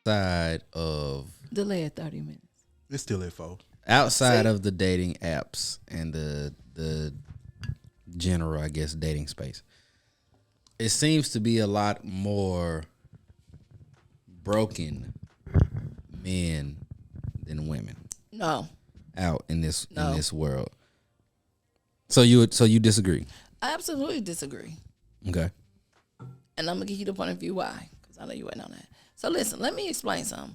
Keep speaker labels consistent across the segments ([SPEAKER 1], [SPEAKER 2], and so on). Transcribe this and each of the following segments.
[SPEAKER 1] Outside of
[SPEAKER 2] delay at 30 minutes.
[SPEAKER 3] It's still at 4.
[SPEAKER 1] outside of the dating apps and the general, I guess, dating space, it seems to be a lot more broken men than women
[SPEAKER 2] No.
[SPEAKER 1] out in this world. So you disagree?
[SPEAKER 2] I absolutely disagree.
[SPEAKER 1] Okay.
[SPEAKER 2] And I'm going to give you the point of view why, because I know you waiting on that. So listen, let me explain something.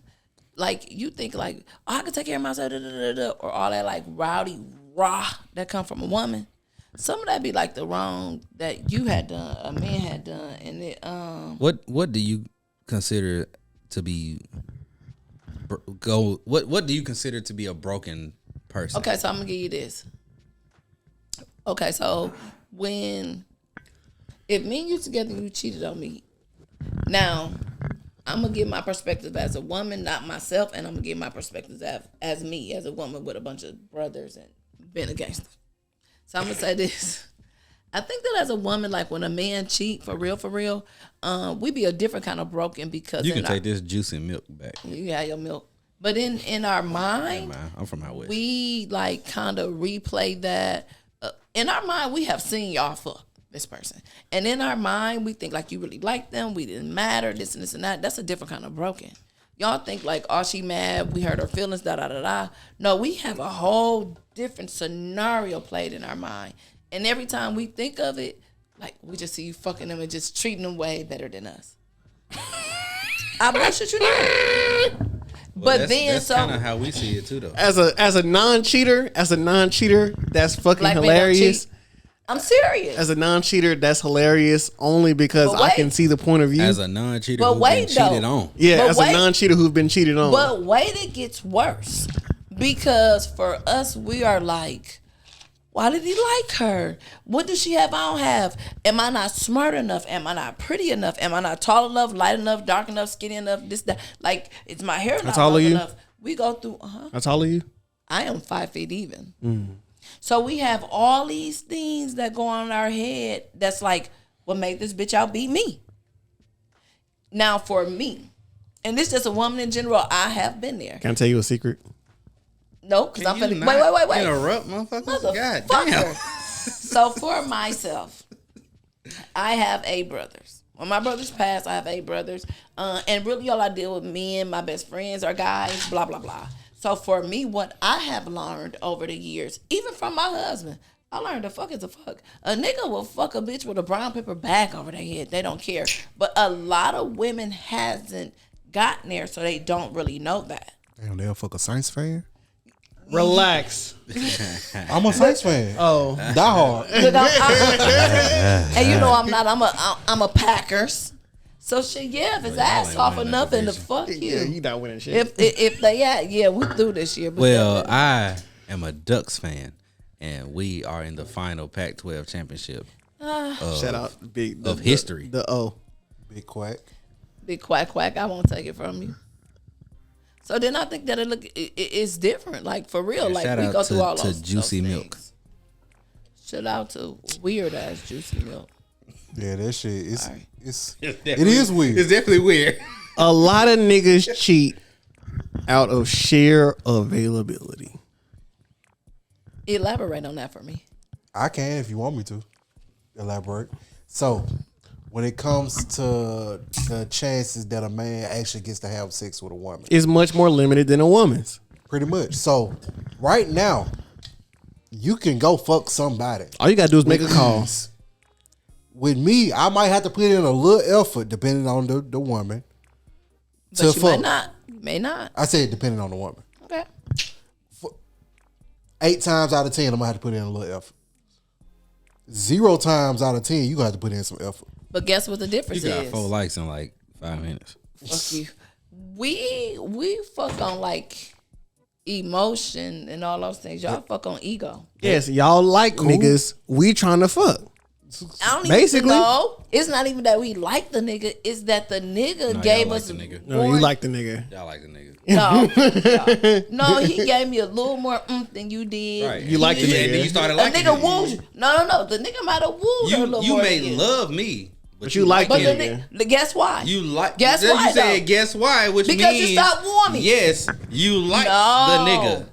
[SPEAKER 2] Like, you think like, oh, I can take care of myself, or all that like rowdy rah that come from a woman. Some of that be like the wrong that you had done, a man had done, and it
[SPEAKER 1] What do you consider to be what do you consider to be a broken person?
[SPEAKER 2] Okay, so I'm gonna give you this. Okay, so if me and you together, you cheated on me. Now, I'm gonna give my perspective as a woman, not myself, and I'm gonna give my perspective as me, as a woman with a bunch of brothers and been a gangster. So I'm gonna say this. I think that as a woman, like when a man cheat for real, we be a different kind of broken because
[SPEAKER 1] you can take this juice and milk back.
[SPEAKER 2] You have your milk. But in our mind,
[SPEAKER 1] I'm from out west.
[SPEAKER 2] we like kind of replay that. In our mind, we have seen y'all fuck this person. And in our mind, we think like you really like them. We didn't matter, this and this and that. That's a different kind of broken. Y'all think like, oh, she mad. We hurt her feelings, da-da-da-da. No, we have a whole different scenario played in our mind. And every time we think of it, like we just see you fucking them and just treating them way better than us. I bullshit you not. But
[SPEAKER 1] that's kind of how we see it too, though.
[SPEAKER 4] As a non-cheater, that's fucking
[SPEAKER 2] Black men don't
[SPEAKER 4] hilarious.
[SPEAKER 2] cheat. I'm serious.
[SPEAKER 4] As a non-cheater, that's hilarious only because I can see the point of view.
[SPEAKER 1] As a non-cheater
[SPEAKER 2] But
[SPEAKER 1] who's
[SPEAKER 2] wait,
[SPEAKER 1] been cheated
[SPEAKER 2] though.
[SPEAKER 1] on.
[SPEAKER 4] Yeah,
[SPEAKER 2] But
[SPEAKER 4] as
[SPEAKER 2] wait.
[SPEAKER 4] a non-cheater who's been cheated on.
[SPEAKER 2] But wait, it gets worse. Because for us, we are like, why did he like her? What does she have I don't have? Am I not smart enough? Am I not pretty enough? Am I not tall enough, light enough, dark enough, skinny enough, this, that? Like, is my hair not
[SPEAKER 4] tall
[SPEAKER 2] long
[SPEAKER 4] are you?
[SPEAKER 2] enough? We go through,
[SPEAKER 4] How tall are you?
[SPEAKER 2] I am 5 feet even. So we have all these things that go on in our head that's like, what made this bitch outbeat me? Now for me, and this is just a woman in general, I have been there.
[SPEAKER 4] Can I tell you a secret?
[SPEAKER 2] No, because I'm
[SPEAKER 1] Can you
[SPEAKER 2] finna,
[SPEAKER 1] not
[SPEAKER 2] wait.
[SPEAKER 1] Interrupt, motherfuckers. God
[SPEAKER 2] Motherfucker.
[SPEAKER 1] damn.
[SPEAKER 2] So for myself, I have 8 brothers. When my brothers passed, I have 8 brothers. And really all I deal with, me and my best friends are guys, blah, blah, blah. So for me, what I have learned over the years, even from my husband, I learned the fuck is a fuck. A nigga will fuck a bitch with a brown paper bag over their head. They don't care. But a lot of women hasn't gotten there, so they don't really know that.
[SPEAKER 3] Damn, they'll fuck a Saints fan?
[SPEAKER 4] Relax.
[SPEAKER 3] I'm a Saints fan.
[SPEAKER 4] Oh,
[SPEAKER 3] Die hard.
[SPEAKER 2] Look, and you know I'm not. I'm a Packers. So shit, yeah. If his ass off or nothing, to fuck you.
[SPEAKER 4] yeah, you not winning shit.
[SPEAKER 2] If they we through this year. But
[SPEAKER 1] Well, I am a Ducks fan, and we are in the final Pac-12 championship
[SPEAKER 4] Shout out big
[SPEAKER 1] of history.
[SPEAKER 4] The O.
[SPEAKER 3] Big quack.
[SPEAKER 2] big quack, I won't take it from you. So then I think that it's different. Like for real, like
[SPEAKER 1] Shout
[SPEAKER 2] we
[SPEAKER 1] out
[SPEAKER 2] go through all
[SPEAKER 1] to
[SPEAKER 2] those
[SPEAKER 1] Juicy
[SPEAKER 2] those
[SPEAKER 1] Milk.
[SPEAKER 2] things. Shout out to weird ass Juicy Milk.
[SPEAKER 3] Yeah, that shit. It's
[SPEAKER 2] Sorry.
[SPEAKER 3] it is weird.
[SPEAKER 1] It's definitely weird.
[SPEAKER 4] A lot of niggas cheat out of sheer availability.
[SPEAKER 2] Elaborate on that for me.
[SPEAKER 3] I can if you want me to elaborate. So, when it comes to the chances that a man actually gets to have sex with a woman,
[SPEAKER 4] It's much more limited than a woman's.
[SPEAKER 3] pretty much. So, right now, you can go fuck somebody.
[SPEAKER 4] All you gotta do is make a call.
[SPEAKER 3] With me, I might have to put in a little effort depending on the woman.
[SPEAKER 2] But you
[SPEAKER 3] fuck.
[SPEAKER 2] might not. You may not.
[SPEAKER 3] I said depending on the woman.
[SPEAKER 2] Okay.
[SPEAKER 3] 8 times out of 10, I'm gonna have to put in a little effort. 0 times out of 10, you gonna have to put in some effort.
[SPEAKER 2] But guess what the difference
[SPEAKER 1] You got
[SPEAKER 2] is?
[SPEAKER 1] 4 likes in like 5 minutes.
[SPEAKER 2] Fuck you. We fuck on like emotion and all those things. Y'all fuck on ego.
[SPEAKER 4] Yes, y'all like niggas. We trying to fuck.
[SPEAKER 2] I don't
[SPEAKER 4] Basically.
[SPEAKER 2] even know. It's not even that we like the nigga. It's that the nigga
[SPEAKER 1] No,
[SPEAKER 2] gave
[SPEAKER 1] y'all
[SPEAKER 2] us.
[SPEAKER 1] like the nigga.
[SPEAKER 4] No, you like the nigga.
[SPEAKER 1] Y'all like the nigga.
[SPEAKER 2] No, he gave me a little more than you did.
[SPEAKER 1] Right.
[SPEAKER 4] You like the
[SPEAKER 1] And
[SPEAKER 4] nigga.
[SPEAKER 1] then you started
[SPEAKER 2] A
[SPEAKER 1] liking
[SPEAKER 2] nigga
[SPEAKER 1] him.
[SPEAKER 2] wooed you. No. The nigga might have wooed her a little
[SPEAKER 1] You
[SPEAKER 2] more
[SPEAKER 1] may
[SPEAKER 2] than you.
[SPEAKER 1] love me,
[SPEAKER 4] But you like
[SPEAKER 2] But
[SPEAKER 4] him.
[SPEAKER 2] guess why?
[SPEAKER 1] You like.
[SPEAKER 2] Guess
[SPEAKER 1] You
[SPEAKER 2] why,
[SPEAKER 1] said
[SPEAKER 2] though?
[SPEAKER 1] guess why, which
[SPEAKER 2] Because
[SPEAKER 1] means
[SPEAKER 2] you stopped warming.
[SPEAKER 1] yes, you like
[SPEAKER 2] No.
[SPEAKER 1] the nigga.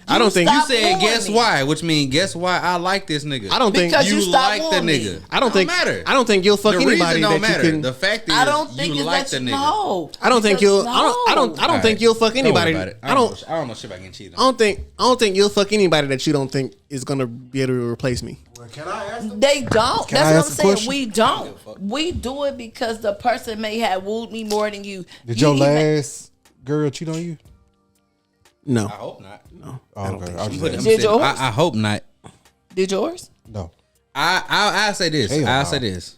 [SPEAKER 4] I don't think
[SPEAKER 1] You
[SPEAKER 2] Stop
[SPEAKER 1] said
[SPEAKER 2] warning
[SPEAKER 1] guess
[SPEAKER 2] me.
[SPEAKER 1] why, which means guess why I like this nigga.
[SPEAKER 4] I don't think
[SPEAKER 2] Because
[SPEAKER 1] you
[SPEAKER 2] you stopped
[SPEAKER 1] like the
[SPEAKER 2] warning me.
[SPEAKER 1] nigga.
[SPEAKER 4] I don't think
[SPEAKER 1] matter.
[SPEAKER 4] I don't think you'll fuck
[SPEAKER 1] The
[SPEAKER 4] anybody
[SPEAKER 1] reason don't
[SPEAKER 4] that
[SPEAKER 1] matter.
[SPEAKER 4] you can.
[SPEAKER 1] The fact is
[SPEAKER 2] I don't think
[SPEAKER 1] you
[SPEAKER 2] it's
[SPEAKER 1] like
[SPEAKER 2] that
[SPEAKER 1] the
[SPEAKER 2] you
[SPEAKER 1] nigga.
[SPEAKER 2] know.
[SPEAKER 4] I don't think
[SPEAKER 2] Because
[SPEAKER 4] you'll. I don't
[SPEAKER 1] Alright.
[SPEAKER 4] think you'll fuck
[SPEAKER 1] Don't worry
[SPEAKER 4] anybody.
[SPEAKER 1] about it.
[SPEAKER 4] I don't
[SPEAKER 1] know shit about getting cheated
[SPEAKER 4] I
[SPEAKER 1] on.
[SPEAKER 4] don't think you'll fuck anybody that you don't think is gonna be able to replace me.
[SPEAKER 3] Well, can I ask them?
[SPEAKER 2] They don't.
[SPEAKER 3] Can I
[SPEAKER 2] That's what I'm
[SPEAKER 3] ask a
[SPEAKER 2] saying.
[SPEAKER 3] question?
[SPEAKER 2] We don't. We do it because the person may have wooed me more than you.
[SPEAKER 3] Did
[SPEAKER 2] You
[SPEAKER 3] your
[SPEAKER 2] even-
[SPEAKER 3] last girl cheat on you?
[SPEAKER 4] No,
[SPEAKER 1] I hope not.
[SPEAKER 4] no.
[SPEAKER 3] Oh, okay. I was
[SPEAKER 1] But
[SPEAKER 3] just
[SPEAKER 1] I'm
[SPEAKER 2] Did
[SPEAKER 1] saying,
[SPEAKER 2] yours?
[SPEAKER 1] I hope not.
[SPEAKER 2] Did yours?
[SPEAKER 3] no.
[SPEAKER 1] I'll say this.
[SPEAKER 3] Hell
[SPEAKER 1] I'll
[SPEAKER 3] no.
[SPEAKER 1] say this.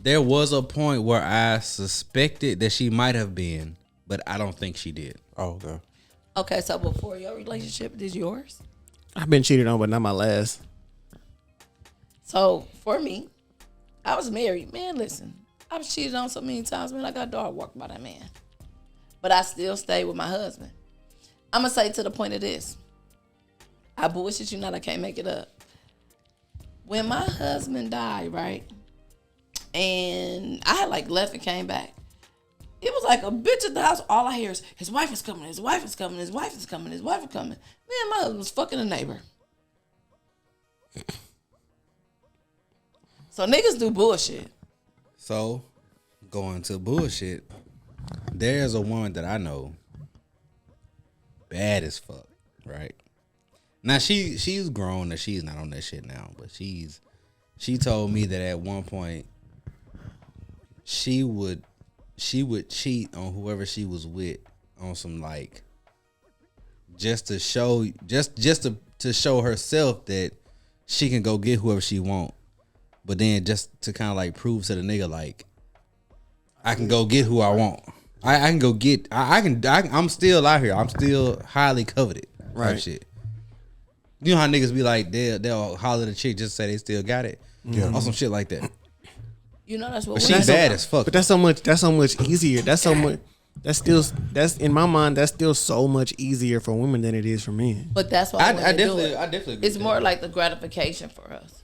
[SPEAKER 1] There was a point where I suspected that she might have been, but I don't think she did.
[SPEAKER 3] Oh, okay.
[SPEAKER 2] Okay, so before your relationship, did yours?
[SPEAKER 4] I've been cheated on, but not my last.
[SPEAKER 2] So for me, I was married. Man, listen, I was cheated on so many times. Man, I got dog walked by that man. But I still stayed with my husband. I'm going to say to the point of this. I bullshit you not. I can't make it up. When my husband died, right? And I had like left and came back. It was like a bitch at the house. All I hear is, his wife is coming, his wife is coming, his wife is coming, his wife is coming. Man, my husband was fucking a neighbor. So niggas do bullshit.
[SPEAKER 1] So, going to bullshit, there's a woman that I know, bad as fuck, right? Now she's grown and she's not on that shit now, but she told me that at one point she would cheat on whoever she was with on some like just to show to show herself that she can go get whoever she want, but then just to kind of like prove to the nigga like I can go get who I want. I can go get. I'm still out here. I'm still highly coveted. Right. Shit. You know how niggas be like they'll holler at the chick just to say they still got it.
[SPEAKER 3] Yeah.
[SPEAKER 1] Or some shit like that.
[SPEAKER 2] You know that's what
[SPEAKER 1] But
[SPEAKER 2] we're
[SPEAKER 1] she's bad as fuck.
[SPEAKER 4] But that's so much easier. That's in my mind. That's still so much easier for women than it is for men.
[SPEAKER 2] But that's why
[SPEAKER 1] I
[SPEAKER 2] women do
[SPEAKER 1] definitely
[SPEAKER 2] it.
[SPEAKER 1] agree.
[SPEAKER 2] It's
[SPEAKER 1] with
[SPEAKER 2] more
[SPEAKER 1] that.
[SPEAKER 2] like the gratification for us.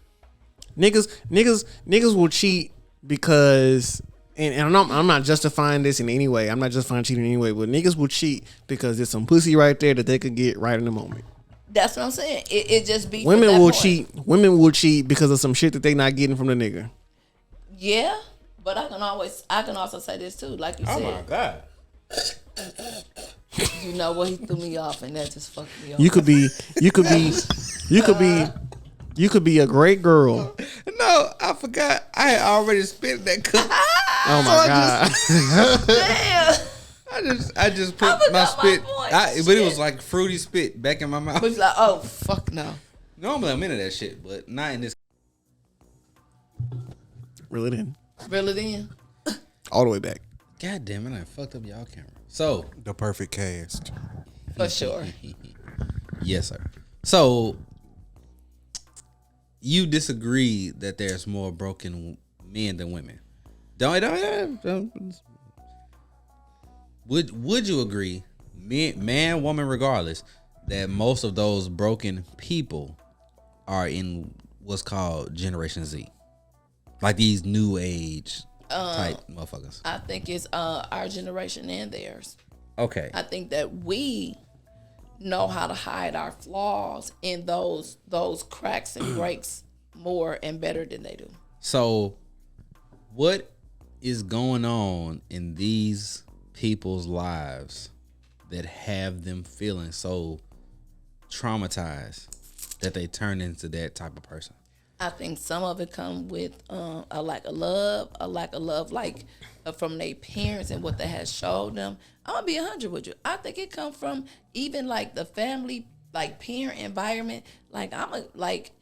[SPEAKER 4] Niggas will cheat because and I'm not justifying this in any way. I'm not justifying cheating in any way, but niggas will cheat because there's some pussy right there that they could get right in the moment.
[SPEAKER 2] That's what I'm saying. It just be
[SPEAKER 4] Women
[SPEAKER 2] from that
[SPEAKER 4] will
[SPEAKER 2] point.
[SPEAKER 4] cheat. Women will cheat because of some shit that they not getting from the nigga.
[SPEAKER 2] Yeah, but I can also say this too. Like you
[SPEAKER 1] Oh my
[SPEAKER 2] said,
[SPEAKER 1] god.
[SPEAKER 2] you know what, he threw me off, and that just fucked me off.
[SPEAKER 4] You could be a great girl.
[SPEAKER 1] No, I forgot. I had already spit that cup.
[SPEAKER 4] Oh my god.
[SPEAKER 2] Damn.
[SPEAKER 1] I just put
[SPEAKER 2] I forgot
[SPEAKER 1] my
[SPEAKER 2] my
[SPEAKER 1] spit.
[SPEAKER 2] point.
[SPEAKER 1] But it
[SPEAKER 2] Shit.
[SPEAKER 1] was like fruity spit back in my mouth.
[SPEAKER 2] But it's like, oh fuck no.
[SPEAKER 1] Normally I'm into that shit, but not in this.
[SPEAKER 4] Really then.
[SPEAKER 2] Reel it in.
[SPEAKER 4] All the way back.
[SPEAKER 1] God damn it! I fucked up y'all camera. So
[SPEAKER 3] The perfect cast.
[SPEAKER 2] For sure.
[SPEAKER 1] yes, sir. So you disagree that there's more broken men than women? Don't. Would you agree, man, woman, regardless, that most of those broken people are in what's called Generation Z, like these new age type motherfuckers?
[SPEAKER 2] I think it's our generation and theirs.
[SPEAKER 1] Okay.
[SPEAKER 2] I think that we know how to hide our flaws in those cracks and breaks more and better than they do.
[SPEAKER 1] So, what is going on in these people's lives that have them feeling so traumatized that they turn into that type of person?
[SPEAKER 2] I think some of it come with a lack of love, like from their parents and what they had showed them. I'm gonna be 100 with you. I think it come from even like the family, like parent environment. I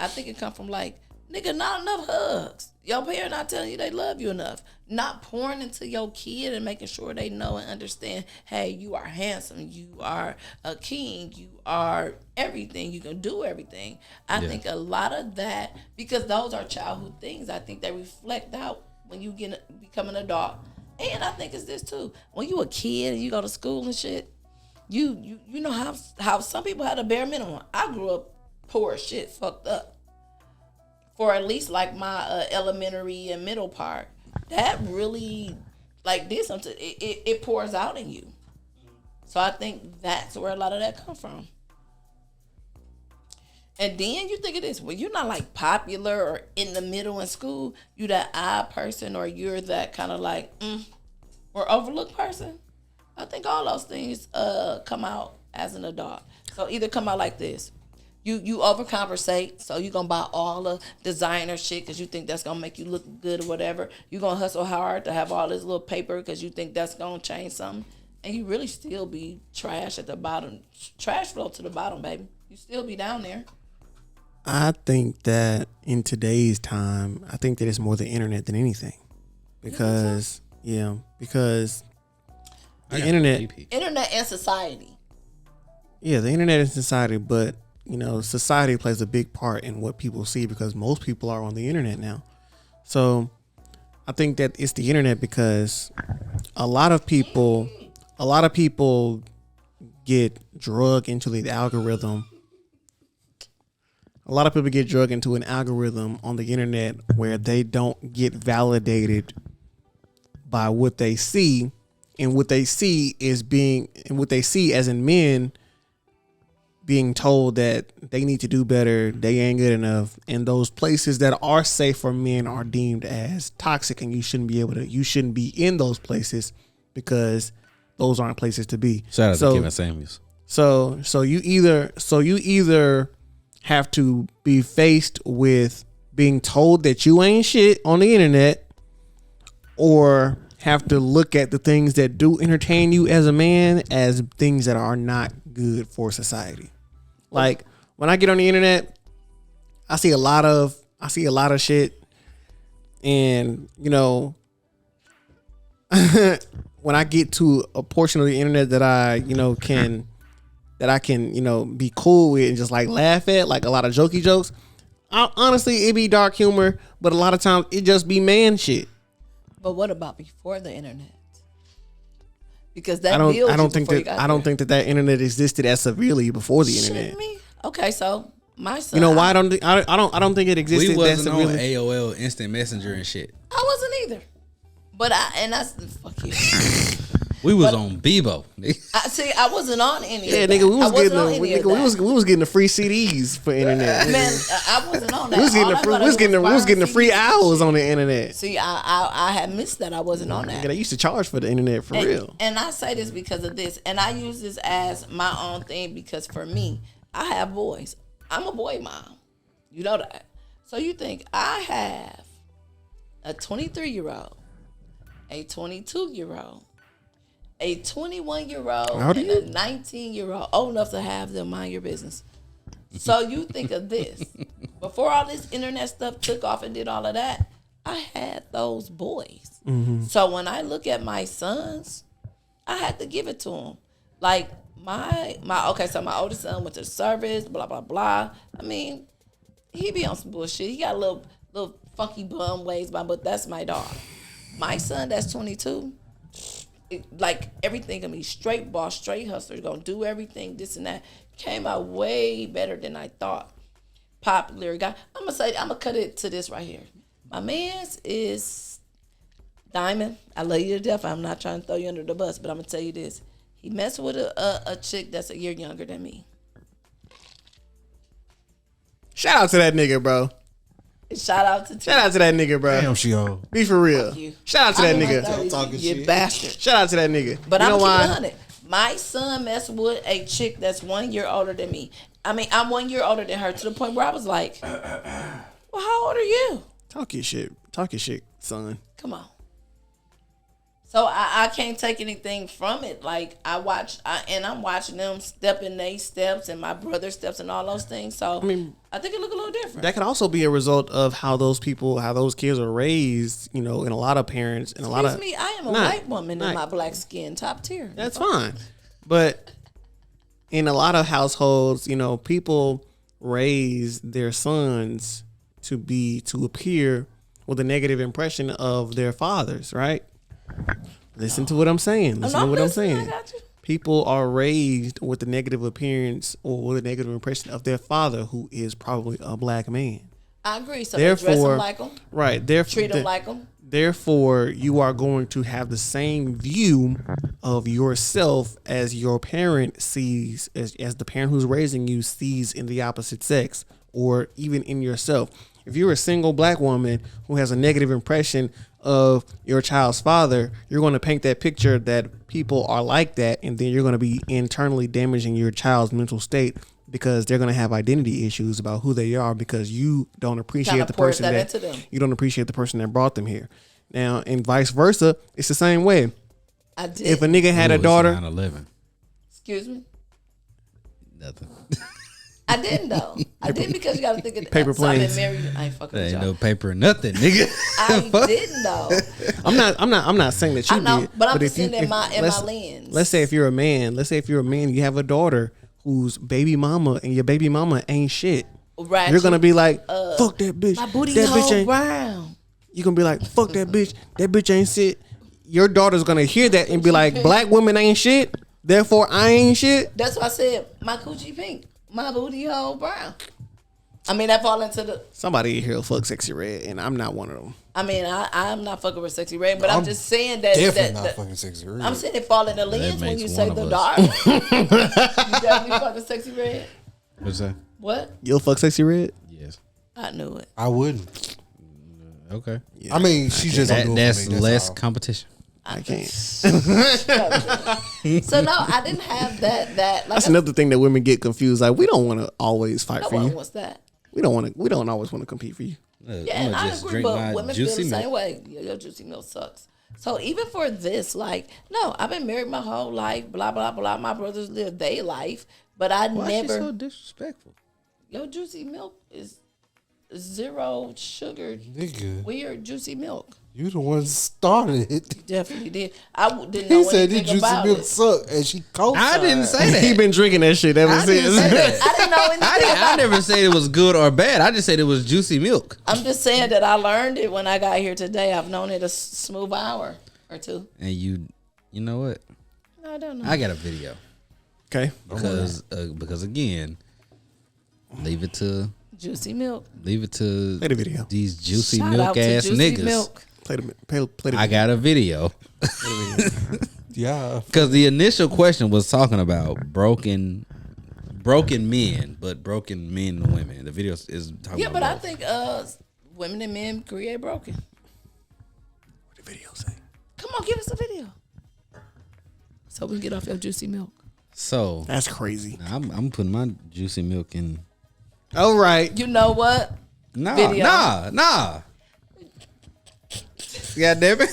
[SPEAKER 2] think it come from like, nigga, not enough hugs. Your parent not telling you they love you enough. Not pouring into your kid and making sure they know and understand, hey, you are handsome. You are a king. You are everything. You can do everything. I think a lot of that, because those are childhood things, I think they reflect out when you become an adult. And I think it's this too. When you a kid and you go to school and shit, you know how some people had a bare minimum. I grew up poor as shit, fucked up. For at least like my elementary and middle part. that really like did something. It pours out in you. So I think that's where a lot of that comes from. And then you think of this, when you're not like popular or in the middle in school, you that odd person or you're that kind of like or overlooked person. I think all those things come out as an adult. So either come out like this. You overcompensate, so you're going to buy all the designer shit because you think that's going to make you look good or whatever. You're going to hustle hard to have all this little paper because you think that's going to change something. And you really still be trash at the bottom. Trash flow to the bottom, baby. You still be down there.
[SPEAKER 4] I think that in today's time, I think that it's more the internet than anything. Because, because the
[SPEAKER 2] Internet and society.
[SPEAKER 4] Yeah, the internet and society, but, society plays a big part in what people see because most people are on the internet now. So I think that it's the internet because a lot of people get drugged into the algorithm. A lot of people get drugged into an algorithm on the internet where they don't get validated by what they see, and what they see as in men being told that they need to do better, they ain't good enough, and those places that are safe for men are deemed as toxic, and you shouldn't be in those places because those aren't places to be.
[SPEAKER 1] Shout out to Kevin Samuels.
[SPEAKER 4] So you either have to be faced with being told that you ain't shit on the internet, or have to look at the things that do entertain you as a man as things that are not good for society. Like when I get on the internet, I see a lot of shit, and when I get to a portion of the internet that I can be cool with and just like laugh at, like a lot of jokey jokes. Honestly, it be dark humor, but a lot of times it just be man shit.
[SPEAKER 2] But what about before the internet? Because that
[SPEAKER 4] I don't think that internet existed as severely before the internet.
[SPEAKER 2] Me? Okay, so my son.
[SPEAKER 4] You know why I don't think it existed.
[SPEAKER 1] We wasn't
[SPEAKER 4] that
[SPEAKER 1] on
[SPEAKER 4] severely.
[SPEAKER 1] AOL Instant Messenger and shit.
[SPEAKER 2] I wasn't either. But fuck you.
[SPEAKER 1] We was on Bebo.
[SPEAKER 2] I wasn't on any.
[SPEAKER 4] Yeah,
[SPEAKER 2] of
[SPEAKER 4] nigga,
[SPEAKER 2] that.
[SPEAKER 4] we was getting the free CDs for internet.
[SPEAKER 2] Man, I wasn't on that.
[SPEAKER 4] We was getting the free hours on the internet.
[SPEAKER 2] See, I had missed that. I wasn't on that.
[SPEAKER 4] They used to charge for the internet for real.
[SPEAKER 2] And I say this because of this, and I use this as my own thing because for me, I have boys. I'm a boy mom. You know that. So you think I have a 23-year-old, a 22-year-old, a 21-year-old, and a 19-year-old, old enough to have them mind your business. So you think of this. Before all this internet stuff took off and did all of that, I had those boys. Mm-hmm. So when I look at my sons, I had to give it to them. Like my oldest son went to service, blah, blah, blah. I mean, he be on some bullshit. He got a little funky bum ways, but that's my dog. My son that's 22, like everything gonna be straight boss, straight hustler, gonna do everything, this and that. Came out way better than I thought. Popular guy. I'm gonna cut it to this right here. My man's is Diamond. I love you to death. I'm not trying to throw you under the bus, but I'm gonna tell you this. He messed with a chick that's a year younger than me.
[SPEAKER 4] Shout out to that nigga, bro.
[SPEAKER 2] Shout out to
[SPEAKER 4] that nigga, bro.
[SPEAKER 3] Damn, she old.
[SPEAKER 4] Be for real. Shout out to that nigga.
[SPEAKER 3] Talking
[SPEAKER 2] you
[SPEAKER 3] shit.
[SPEAKER 2] bastard.
[SPEAKER 4] Shout out to that nigga.
[SPEAKER 2] But
[SPEAKER 4] you
[SPEAKER 2] I'm
[SPEAKER 4] know why?
[SPEAKER 2] 100. My son messed with a chick that's 1 year older than me. I mean, I'm 1 year older than her to the point where I was like, well, how old are you?
[SPEAKER 4] Talk your shit, son.
[SPEAKER 2] Come on. So I can't take anything from it. Like I'm watching them step in their steps and my brother's steps and all those things. So I think it look a little different.
[SPEAKER 4] That could also be a result of how those kids are raised. In a lot of parents and
[SPEAKER 2] Excuse me, I am a white woman in my black skin, top tier.
[SPEAKER 4] That's fine, but in a lot of households, people raise their sons to appear with a negative impression of their fathers, right? Listen to what I'm saying.
[SPEAKER 2] I got you.
[SPEAKER 4] People are raised with the negative appearance or with a negative impression of their father, who is probably a black man.
[SPEAKER 2] I agree. So they dress them like them.
[SPEAKER 4] Right.
[SPEAKER 2] Treat them like them.
[SPEAKER 4] Therefore, you are going to have the same view of yourself as your parent sees, as the parent who's raising you sees in the opposite sex, or even in yourself. If you're a single black woman who has a negative impression of your child's father, you're going to paint that picture that people are like that, and then you're going to be internally damaging your child's mental state because they're going to have identity issues about who they are because you don't appreciate the person that you don't appreciate the person that brought them here. Now, and vice versa, it's the same way.
[SPEAKER 2] I did.
[SPEAKER 4] If a nigga had a daughter,
[SPEAKER 1] 9/11.
[SPEAKER 2] Excuse me.
[SPEAKER 1] Nothing.
[SPEAKER 2] I didn't though. I didn't because you got to think of
[SPEAKER 4] Paper planes.
[SPEAKER 2] I've been married. I ain't fucking
[SPEAKER 1] There
[SPEAKER 2] with
[SPEAKER 1] ain't
[SPEAKER 2] y'all.
[SPEAKER 1] no paper, nothing, nigga.
[SPEAKER 2] I didn't though.
[SPEAKER 4] I'm not saying that you
[SPEAKER 2] I know,
[SPEAKER 4] did.
[SPEAKER 2] but I'm
[SPEAKER 4] if
[SPEAKER 2] just saying in my
[SPEAKER 4] let's-
[SPEAKER 2] lens.
[SPEAKER 4] Let's say if you're a man, you have a daughter whose baby mama and your baby mama ain't shit.
[SPEAKER 2] Right.
[SPEAKER 4] You're gonna be like, fuck that bitch.
[SPEAKER 2] My booty
[SPEAKER 4] that bitch
[SPEAKER 2] hole
[SPEAKER 4] ain't.
[SPEAKER 2] brown.
[SPEAKER 4] You're gonna be like, fuck that bitch. That bitch ain't shit. Your daughter's gonna hear that and be like, black women ain't shit. Therefore, I ain't shit.
[SPEAKER 2] That's why I said my coochie pink, my booty hole brown. I mean, that fall into the.
[SPEAKER 4] Somebody here will fuck Sexy Red, and I'm not one of them.
[SPEAKER 2] I mean, I'm not fucking with Sexy Red, but I'm just saying that.
[SPEAKER 3] Definitely
[SPEAKER 2] that
[SPEAKER 3] not fucking Sexy Red.
[SPEAKER 2] I'm saying it fall in the lens when
[SPEAKER 1] makes
[SPEAKER 2] you
[SPEAKER 1] one
[SPEAKER 2] say
[SPEAKER 1] of
[SPEAKER 2] the
[SPEAKER 1] us.
[SPEAKER 2] dark. You definitely fucking Sexy Red.
[SPEAKER 1] What's that?
[SPEAKER 2] What?
[SPEAKER 4] You'll fuck Sexy Red?
[SPEAKER 1] Yes.
[SPEAKER 2] I knew it.
[SPEAKER 3] I wouldn't.
[SPEAKER 1] Okay.
[SPEAKER 3] I mean, she just don't do it
[SPEAKER 1] That's
[SPEAKER 3] for me.
[SPEAKER 1] less
[SPEAKER 3] all.
[SPEAKER 1] competition.
[SPEAKER 4] I can't.
[SPEAKER 2] So no, I didn't have that. Like
[SPEAKER 4] That's another thing that women get confused. Like, we don't want to always fight
[SPEAKER 2] no
[SPEAKER 4] for
[SPEAKER 2] one
[SPEAKER 4] you.
[SPEAKER 2] wants that.
[SPEAKER 4] We don't always want to compete for you.
[SPEAKER 1] Look,
[SPEAKER 2] Yeah,
[SPEAKER 1] I'm
[SPEAKER 2] and
[SPEAKER 1] gonna
[SPEAKER 2] I
[SPEAKER 1] just
[SPEAKER 2] agree,
[SPEAKER 1] drink
[SPEAKER 2] but
[SPEAKER 1] my
[SPEAKER 2] women feel the
[SPEAKER 1] juicy
[SPEAKER 2] same
[SPEAKER 1] milk.
[SPEAKER 2] way. Your juicy milk sucks. So even for this, like, no, I've been married my whole life. Blah blah blah. My brothers live their life, but I
[SPEAKER 1] Why
[SPEAKER 2] never.
[SPEAKER 1] she so disrespectful?
[SPEAKER 2] Your juicy milk is zero sugar,
[SPEAKER 3] Nigga,
[SPEAKER 2] weird juicy milk.
[SPEAKER 3] you the one started it.
[SPEAKER 2] Definitely did. Didn't know
[SPEAKER 3] He said this
[SPEAKER 2] anything
[SPEAKER 3] juicy
[SPEAKER 2] about
[SPEAKER 3] milk
[SPEAKER 2] it.
[SPEAKER 3] suck, and she co-signed.
[SPEAKER 1] I didn't say that.
[SPEAKER 4] He been drinking that shit ever
[SPEAKER 1] I didn't
[SPEAKER 4] since.
[SPEAKER 1] say that.
[SPEAKER 2] I didn't know anything
[SPEAKER 1] I
[SPEAKER 2] about it.
[SPEAKER 1] never said it was good or bad. I just said it was juicy milk.
[SPEAKER 2] I'm just saying that I learned it when I got here today. I've known it a smooth hour or two.
[SPEAKER 1] And you know what?
[SPEAKER 2] No, I don't know.
[SPEAKER 1] I got a video
[SPEAKER 4] Okay.
[SPEAKER 1] because again, leave it to
[SPEAKER 2] Juicy milk.
[SPEAKER 4] Play the video.
[SPEAKER 1] these juicy
[SPEAKER 2] Shout
[SPEAKER 1] milk
[SPEAKER 2] out to
[SPEAKER 1] ass
[SPEAKER 2] Juicy
[SPEAKER 1] niggas.
[SPEAKER 2] Milk.
[SPEAKER 4] Play the video.
[SPEAKER 1] I got a video
[SPEAKER 3] Yeah,
[SPEAKER 1] because the initial question was talking about broken men, but broken men and women. The video is talking
[SPEAKER 2] Yeah,
[SPEAKER 1] about
[SPEAKER 2] but I
[SPEAKER 1] both.
[SPEAKER 2] think women and men create broken.
[SPEAKER 4] What the video say?
[SPEAKER 2] Come on, give us a video. So we can get off your juicy milk.
[SPEAKER 1] So
[SPEAKER 4] That's crazy.
[SPEAKER 1] I'm putting my juicy milk in.
[SPEAKER 4] All right.
[SPEAKER 2] You know what?
[SPEAKER 1] Nah,
[SPEAKER 2] Video.
[SPEAKER 1] nah. God damn it.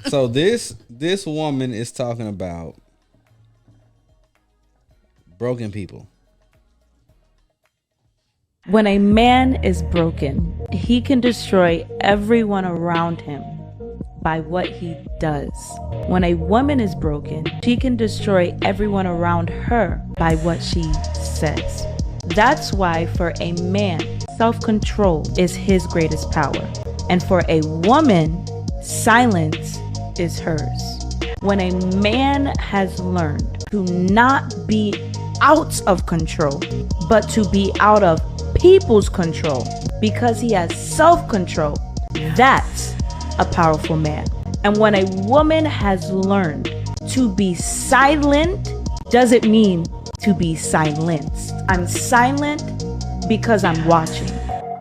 [SPEAKER 1] So this woman is talking about broken people.
[SPEAKER 5] When a man is broken, he can destroy everyone around him by what he does. When a woman is broken, she can destroy everyone around her by what she says. That's why for a man, self-control is his greatest power. And for a woman, silence is hers. When a man has learned to not be out of control, but to be out of people's control because he has self-control, that's a powerful man. And when a woman has learned to be silent, doesn't mean to be silenced. I'm silent because I'm watching,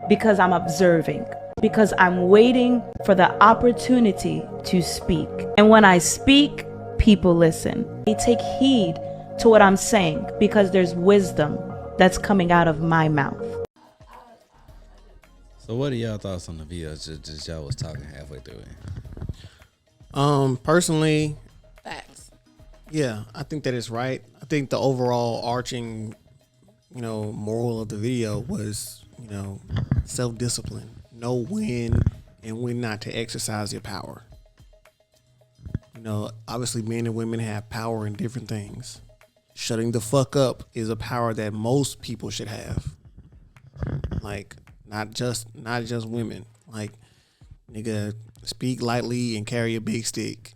[SPEAKER 5] because I'm observing, because I'm waiting for the opportunity to speak. And when I speak, people listen. They take heed to what I'm saying because there's wisdom that's coming out of my mouth.
[SPEAKER 1] So what are y'all thoughts on the video? Just y'all was talking halfway through it.
[SPEAKER 4] Personally,
[SPEAKER 2] Facts.
[SPEAKER 4] yeah, I think that is right. I think the overall arching, moral of the video was, self-discipline. Know when and when not to exercise your power. Obviously men and women have power in different things. Shutting the fuck up is a power that most people should have. Like, not just women. Like, nigga, speak lightly and carry a big stick.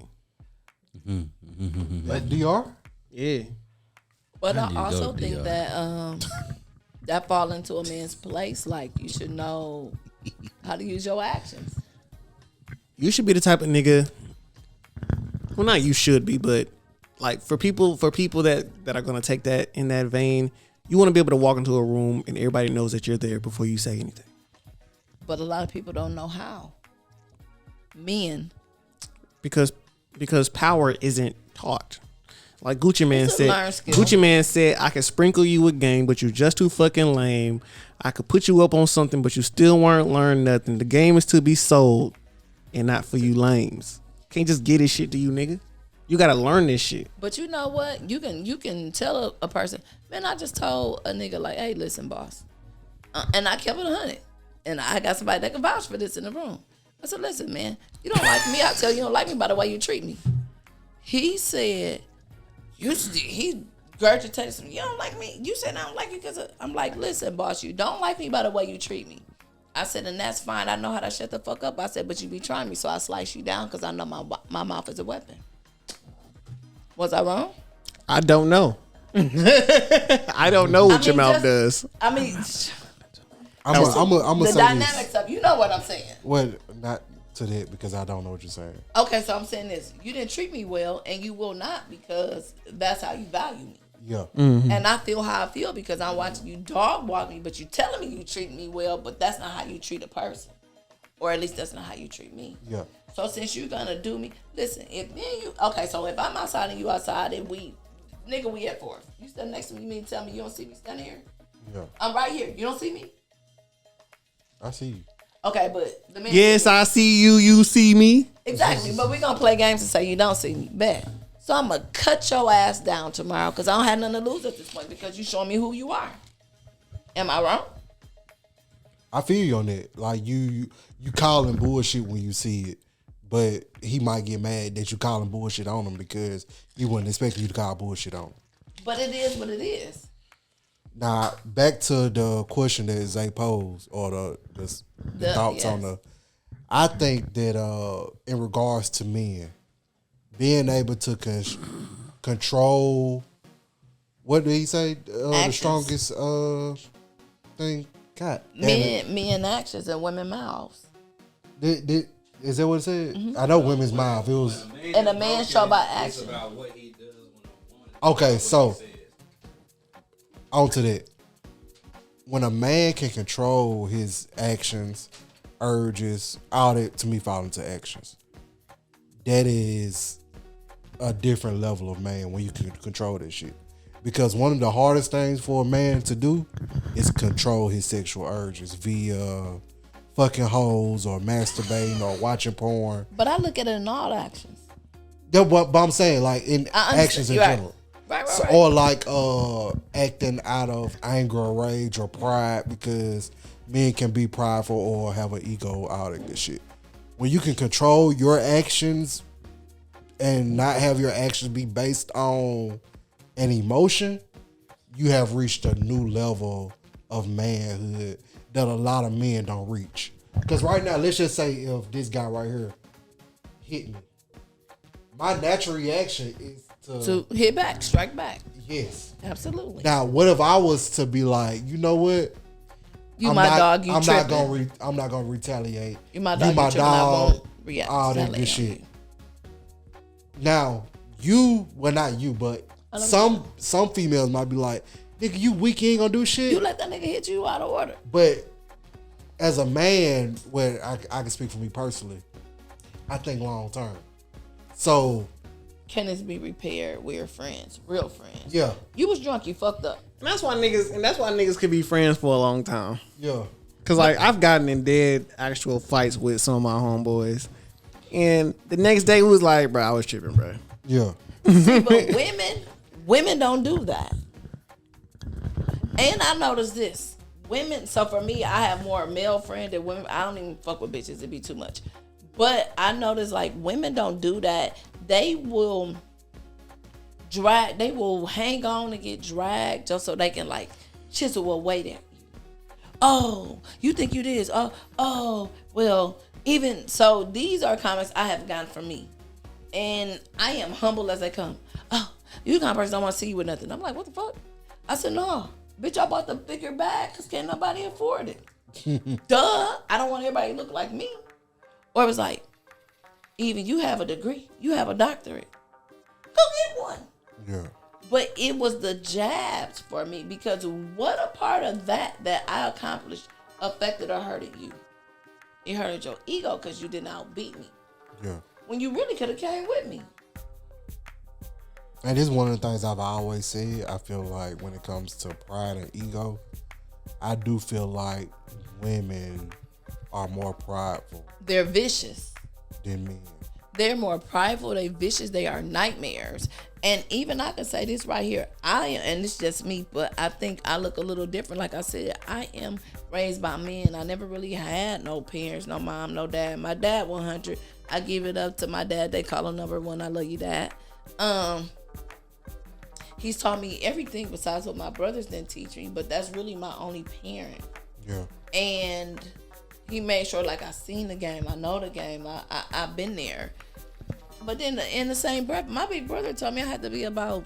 [SPEAKER 3] like DR.
[SPEAKER 4] Yeah.
[SPEAKER 2] But
[SPEAKER 1] I
[SPEAKER 2] I
[SPEAKER 1] need to
[SPEAKER 2] also
[SPEAKER 1] go to
[SPEAKER 2] think
[SPEAKER 1] DR.
[SPEAKER 2] that that fall into a man's place. Like you should know how to use your actions.
[SPEAKER 4] You should be the type of nigga. Well, not you should be, but like for people that are gonna take that in that vein, you want to be able to walk into a room and everybody knows that you're there before you say anything.
[SPEAKER 2] But a lot of people don't know how. Men.
[SPEAKER 4] Because power isn't taught. Like Gucci Man
[SPEAKER 2] It's a
[SPEAKER 4] said,
[SPEAKER 2] learned skill.
[SPEAKER 4] Gucci Man said, I could sprinkle you with game, but you just too fucking lame. I could put you up on something, but you still weren't learn nothing. The game is to be sold and not for you lames. Can't just get this shit to you, nigga. You gotta learn this shit.
[SPEAKER 2] But you know what? You can tell a person, man, I just told a nigga like, hey, listen, boss. And I kept it 100. And I got somebody that can vouch for this in the room. I said, listen, man, you don't like me. I tell you don't like me by the way you treat me. He said, he regurgitated me. You don't like me. You said I don't like you because I'm like, listen, boss, you don't like me by the way you treat me. I said, and that's fine. I know how to shut the fuck up. I said, but you be trying me, so I slice you down because I know my mouth is a weapon. Was I wrong?
[SPEAKER 4] I don't know. I don't know what your mouth does.
[SPEAKER 2] I mean,
[SPEAKER 3] I'm gonna
[SPEAKER 2] the
[SPEAKER 3] say
[SPEAKER 2] dynamics
[SPEAKER 3] this.
[SPEAKER 2] of, you know what I'm saying.
[SPEAKER 3] Well, not to that because I don't know what you're saying.
[SPEAKER 2] Okay, so I'm saying this. You didn't treat me well, and you will not because that's how you value me.
[SPEAKER 3] Yeah.
[SPEAKER 2] And I feel how I feel because I'm watching you dog walk me, but you telling me you treat me well, but that's not how you treat a person. Or at least that's not how you treat me.
[SPEAKER 3] Yeah.
[SPEAKER 2] So since you're gonna do me, listen, if me and you, okay, so if I'm outside and you outside and we at 4th. You stand next to me, you mean tell me you don't see me standing here?
[SPEAKER 3] Yeah.
[SPEAKER 2] I'm right here. You don't see me?
[SPEAKER 3] I see you.
[SPEAKER 2] Okay, but the man.
[SPEAKER 4] Yes, I see you. You see me.
[SPEAKER 2] Exactly, but we're gonna play games and say you don't see me. Bet. So I'm gonna cut your ass down tomorrow because I don't have nothing to lose at this point because you showing me who you are. Am I wrong?
[SPEAKER 3] I feel you on that. Like you calling bullshit when you see it, but he might get mad that you calling bullshit on him because he wasn't expecting you to call bullshit on him.
[SPEAKER 2] But it is what it is.
[SPEAKER 3] Now back to the question that Zay posed or the thoughts on the. I think that in regards to men, being able to control, what did he say? The strongest thing. God,
[SPEAKER 2] Men actions and women mouths.
[SPEAKER 3] Is that what it said? I know women's mouth. It was.
[SPEAKER 2] And a man show by action.
[SPEAKER 1] About what he does when a woman.
[SPEAKER 3] Okay, so on to that. When a man can control his actions, urges, all that to me fall into actions. That is a different level of man when you can control that shit. Because one of the hardest things for a man to do is control his sexual urges via fucking hoes or masturbating or watching porn.
[SPEAKER 2] But I look at it in all actions.
[SPEAKER 3] Yeah, but I'm saying like in actions in general.
[SPEAKER 2] Right.
[SPEAKER 3] So, or like acting out of anger or rage or pride because men can be prideful or have an ego, all that good shit. When you can control your actions and not have your actions be based on an emotion, you have reached a new level of manhood that a lot of men don't reach. Because right now, let's just say if this guy right here hit me, my natural reaction is
[SPEAKER 2] to hit back, strike back.
[SPEAKER 3] Yes.
[SPEAKER 2] Absolutely.
[SPEAKER 3] Now, what if I was to be like, you know what?
[SPEAKER 2] You my dog, you tripping.
[SPEAKER 3] I'm not gonna retaliate.
[SPEAKER 2] You my dog, you tripping, I won't react.
[SPEAKER 3] All that good shit. Now, not you, but some females might be like, nigga, you weak, you ain't gonna do shit.
[SPEAKER 2] You let that nigga hit you out of order.
[SPEAKER 3] But as a man, where I can speak for me personally, I think long term. So
[SPEAKER 2] can this be repaired? We're friends, real friends.
[SPEAKER 3] Yeah.
[SPEAKER 2] You was drunk, you fucked up.
[SPEAKER 4] And that's why niggas could be friends for a long time.
[SPEAKER 3] Yeah.
[SPEAKER 4] Cause like I've gotten in dead actual fights with some of my homeboys, and the next day we was like, bro, I was tripping, bro.
[SPEAKER 3] Yeah.
[SPEAKER 2] See, but women don't do that. And I noticed this. Women, so for me, I have more male friends than women. I don't even fuck with bitches. It'd be too much. But I noticed like women don't do that. They will hang on and get dragged just so they can like chisel away at you. Oh, you think you this? Oh, well, even so these are comments I have gotten from me. And I am humble as they come. Oh, You the kind of person don't want to see you with nothing. I'm like, what the fuck? I said, no, bitch, I bought the bigger bag because can't nobody afford it. Duh, I don't want everybody to look like me. Or it was like, even you have a degree, you have a doctorate. Go get one.
[SPEAKER 3] Yeah.
[SPEAKER 2] But it was the jabs for me because what a part of that I accomplished affected or hurted you. It hurted your ego because you didn't outbeat me.
[SPEAKER 3] Yeah.
[SPEAKER 2] When you really could have came with me.
[SPEAKER 3] And this is one of the things I've always said. I feel like when it comes to pride and ego, I do feel like women are more prideful
[SPEAKER 2] They're vicious.
[SPEAKER 3] than men.
[SPEAKER 2] They're more prideful. They vicious. They are nightmares. And even I can say this right here. I am, and it's just me, but I think I look a little different. Like I said, I am raised by men. I never really had no parents, no mom, no dad. My dad 100. I give it up to my dad. They call him number one. I love you, Dad. He's taught me everything besides what my brothers didn't teach me, but that's really my only parent.
[SPEAKER 3] Yeah.
[SPEAKER 2] And he made sure, like, I seen the game. I know the game. I've been there. But then in the same breath, my big brother told me I had to be about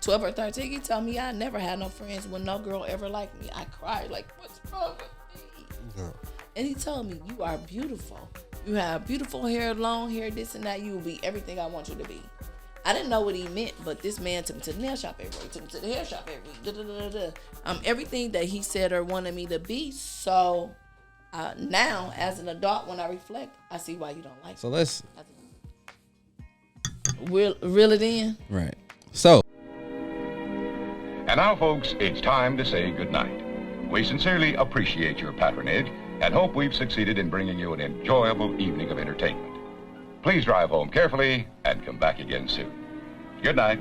[SPEAKER 2] 12 or 13. He told me I never had no friends when no girl ever liked me. I cried, like, what's wrong with me?
[SPEAKER 3] Yeah.
[SPEAKER 2] And he told me, you are beautiful. You have beautiful hair, long hair, this and that. You will be everything I want you to be. I didn't know what he meant, but this man took me to the nail shop every week, took me to the hair shop every week. Da, da, da, da. Everything that he said or wanted me to be. So now, as an adult, when I reflect, I see why you don't like
[SPEAKER 1] So
[SPEAKER 2] me.
[SPEAKER 1] let's
[SPEAKER 2] Reel it in.
[SPEAKER 1] right. So
[SPEAKER 6] And now, folks, it's time to say goodnight. We sincerely appreciate your patronage and hope we've succeeded in bringing you an enjoyable evening of entertainment. Please drive home carefully and come back again soon. Good night.